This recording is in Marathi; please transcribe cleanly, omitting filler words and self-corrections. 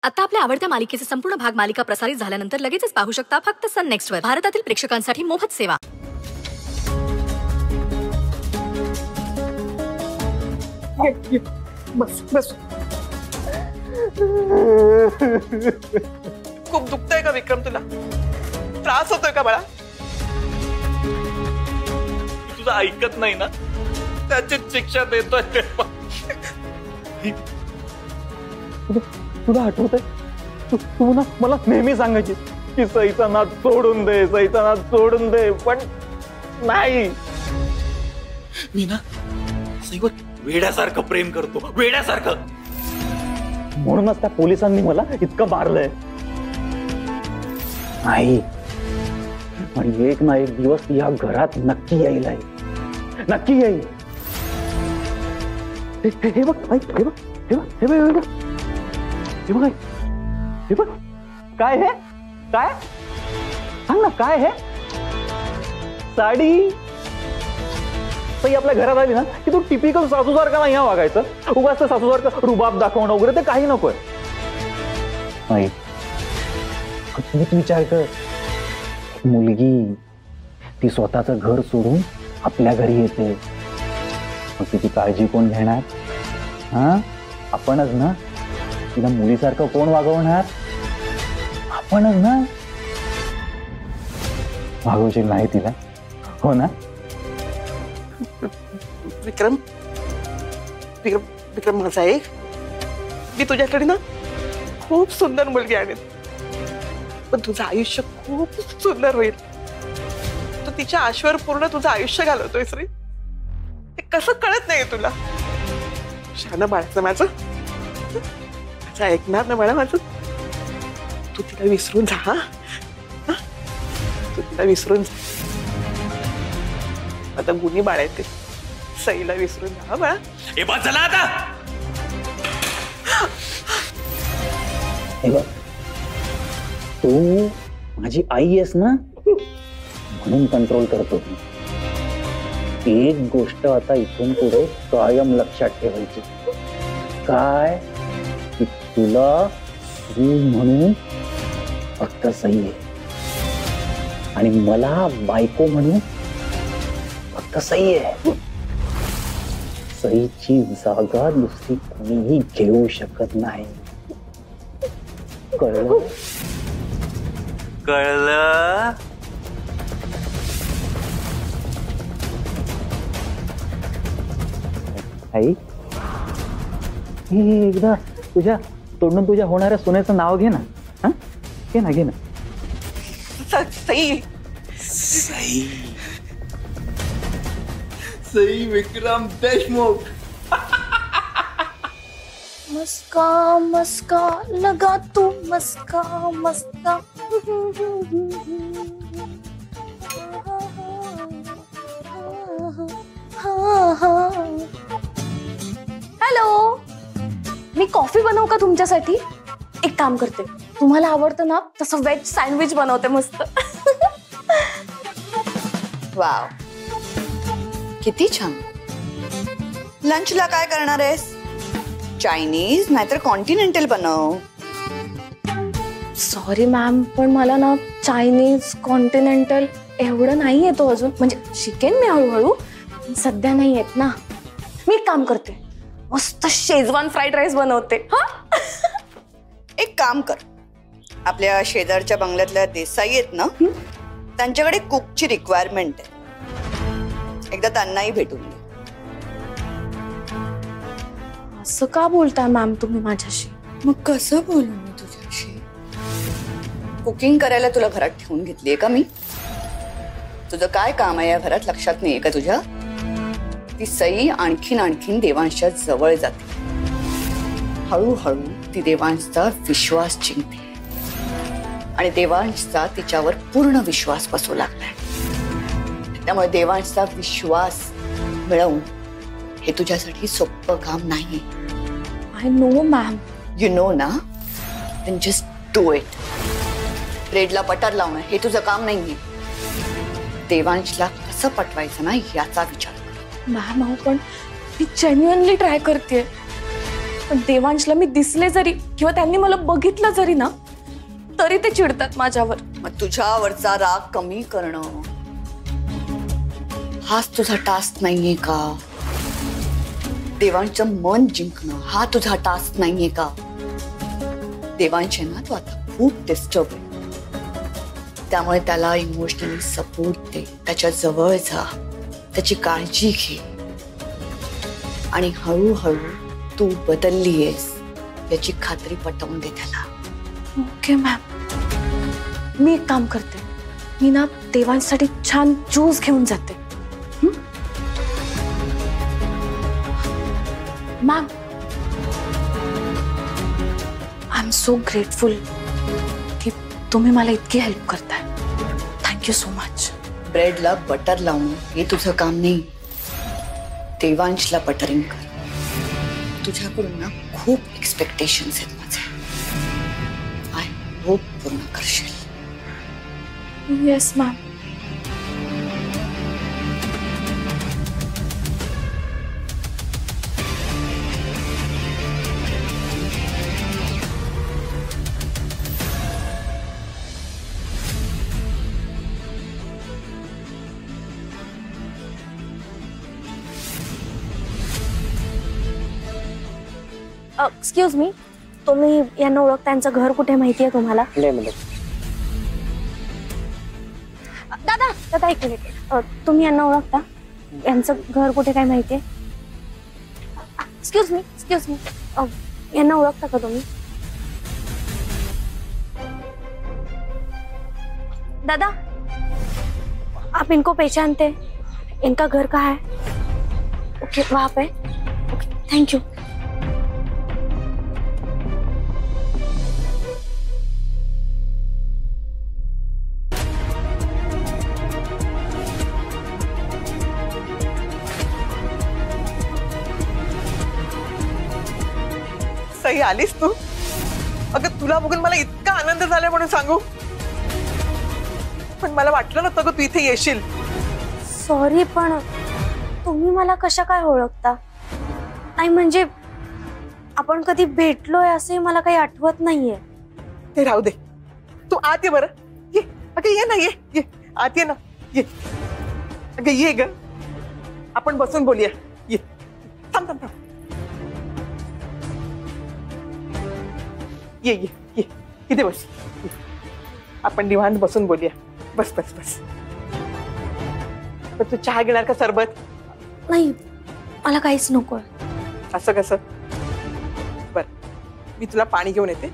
आता आपल्या आवडत्या मालिकेचे संपूर्ण भाग मालिका प्रसारित झाल्यानंतर लगेचच पाहू शकता फक्त सन नेक्स्ट वर. भारतातील प्रेक्षकांसाठी मोफत सेवा. बस बस. खूप दुखतंय का विक्रम? तुला त्रास होतोय का बाळा? तुझं ऐकत नाही ना, त्याची शिक्षा देतोय. तुला आठवत आहे तू ना मला नेहमी सांगायची की सईचा नाद सोडून दे, सईचा नाद सोडून दे, पण नाही. मी ना सईवर वेड्यासारखं प्रेम करतो, वेड्यासारखं. म्हणूनच त्या पोलिसांनी मला इतकं मारलंय. नाही, आणि एक ना एक दिवस या घरात नक्की येईल, नक्की येईल. हे बघ, हे बघ, हे बघ, हे बघ, हे बघ, हे बघ, हे बघ. काय हे? काय सांग ना, काय हे? साडी. सई आपल्या घरात आली ना की तू टिपिकल सासूसारखा नाही वागायचं. उगाच सासूसारखं रुबाब दाखवणं वगैरे ते काही नकोय. नाही, तुम्ही विचार कर, मुलगी ती स्वतःचं घर सोडून आपल्या घरी येते, मग तिची काळजी कोण घेणार? हा, आपणच ना. तिला मुलीसारखं कोण वागवणार? आपणच ना. वागवशील नाही तिला, हो ना? विक्रम, विक्रम, विक्रम माझा एक, मी तुझ्याकडे ना खूप सुंदर मुलगी आणेन, पण तुझं आयुष्य खूप सुंदर होईल. तू तिच्या आशेवर पूर्ण तुझं आयुष्य घालवतोयस रे. ते कसं कळत नाही तुला? शान बाळाचं माझं, माझं ऐकणार ना बाळा माझं. तू तिला विसरून जा. हा, तू तिला विसरून जा. आता गुन्हे बाळ येते, सईला विसरून जा बाळा. हे बस झाला आता. हे बघ, तू माझी आई आहेस ना, म्हणून कंट्रोल करतो तू. एक गोष्ट आता इथून पुढे कायम लक्षात ठेवायची. काय? की तुला सून म्हणून फक्त सई आहे, आणि मला बायको म्हणून फक्त सई आहे. सईची जागा दुसरी कोणीही घेऊ शकत नाही. कळलं? कळलं. आई, एकदा तुझ्या तोंडून तुझ्या होणाऱ्या सोन्याचं नाव घे ना. हा, घे ना, घे ना. सई, सई, सई विक्रम देशमुख. मस्का मस्का लगा तू, मस्का मस्का. हॅलो, मी कॉफी बनवू का तुमच्यासाठी? एक काम करते, तुम्हाला आवडतं ना तसं वेज सँडविच बनवते मस्त. वाव, किती छान. लंचला काय करणार आहेस? चायनीज नाहीतर कॉन्टिनेंटल बनव. सॉरी मॅम, पण मला ना चायनीज कॉन्टिनेंटल एवढं नाही येतो अजून. म्हणजे शिकेन मी हळूहळू, सध्या नाही येत ना. मी एक काम करते, मस्त शेजवान फ्राईड राईस बनवते. हा, एक काम कर, आपल्या शेजारच्या बंगल्यातल्या देसाई आहेत ना, त्यांच्याकडे कुकची रिक्वायरमेंट आहे. एकदा त्यांनाही भेटून घे. असं का बोलताय मॅम तुम्ही माझ्याशी? मग कसं बोलू मी तुझ्याशी? कुकिंग करायला तुला घरात ठेवून घेतलीये का मी? तुझं काय काम आहे या घरात लक्षात नाहीये का तुझ्या? ती सई आणखीन देवांशच्या जवळ जाते. हळूहळू ती देवांशचा विश्वास जिंकते, आणि देवांशचा तिच्यावर पूर्ण विश्वास बसू लागलाय. त्यामुळे देवांशचा विश्वास मिळवून हे तुझ्यासाठी सोपं काम नाहीये. I know ma'am. You know ना? Then just do it. ब्रेडला बटर लावणं हे तुझं काम नाहीये. देवांशला कसं पटवायचं ना याचा विचार कर. मॅम, अहो पण मी जेन्युइनली ट्राय करते. पण देवांशला मी दिसले जरी किंवा त्यांनी मला बघितलं जरी ना तरी ते चिडतात माझ्यावर. मग तुझ्यावरचा राग कमी करणं हाच तुझा टास्क नाहीये का? देवांचं मन जिंकणं हा तुझा टास्क नाहीये का? देवांश ना तू आता खूप डिस्टर्ब आहे, त्यामुळे त्याला इमोशनली सपोर्ट दे, त्याच्या जवळ जा, त्याची काळजी घे आणि हळूहळू तू बदललीयस याची खात्री पटवून दे त्याला. ओके मॅम, मी एक काम करते, मी ना देवांसाठी छान ज्यूस घेऊन जाते. Ma'am, I am so grateful की तुम्ही मला इतकी हेल्प करताय. Thank you so much. ब्रेडला बटर लावणं हे तुझं काम नाही, देवांशला बटरिंग कर. तुझ्याकडून ना खूप एक्सपेक्टेशन्स आहेत माझे. आय होप पूर्ण करशील. Yes ma'am. एक्सक्यूज मी, तुम्ही यांना ओळखता? त्यांचं घर कुठे माहिती आहे तुम्हाला? दादा दादा एक मिनिट, तुम्ही यांना ओळखता? यांचं घर कुठे काय माहिती आहे? एक्सक्यूज मी, यांना ओळखता का तुम्ही? दादा, आप इनको पहचानते? इनका घर कहाँ है? ओके, वहाँ पे. Okay, thank you. सई, आलीस तू? अगं तुला बघून मला इतका आनंद झाला म्हणून सांगू, पण मला वाटलं नव्हतं ग तू इथे येशील. सॉरी, पण तुम्ही मला कशा काय ओळखता? नाही म्हणजे आपण कधी भेटलोय असे मला काही आठवत नाहीये. ते राहू दे, तू आत ये बरं. ये अगं, ये ना, ये आत ये ना, ये अगं, ये ग, आपण बसून बोलूया. ये, थांब थांब थांब. ये ये ये इथे बस. आपण निवांत बसून बोलूया. बस बस बस. पण तू चहा घेणार का सरबत? नाही, मला काहीच नकोय. असं कसं? बर, मी तुला पाणी घेऊन येते.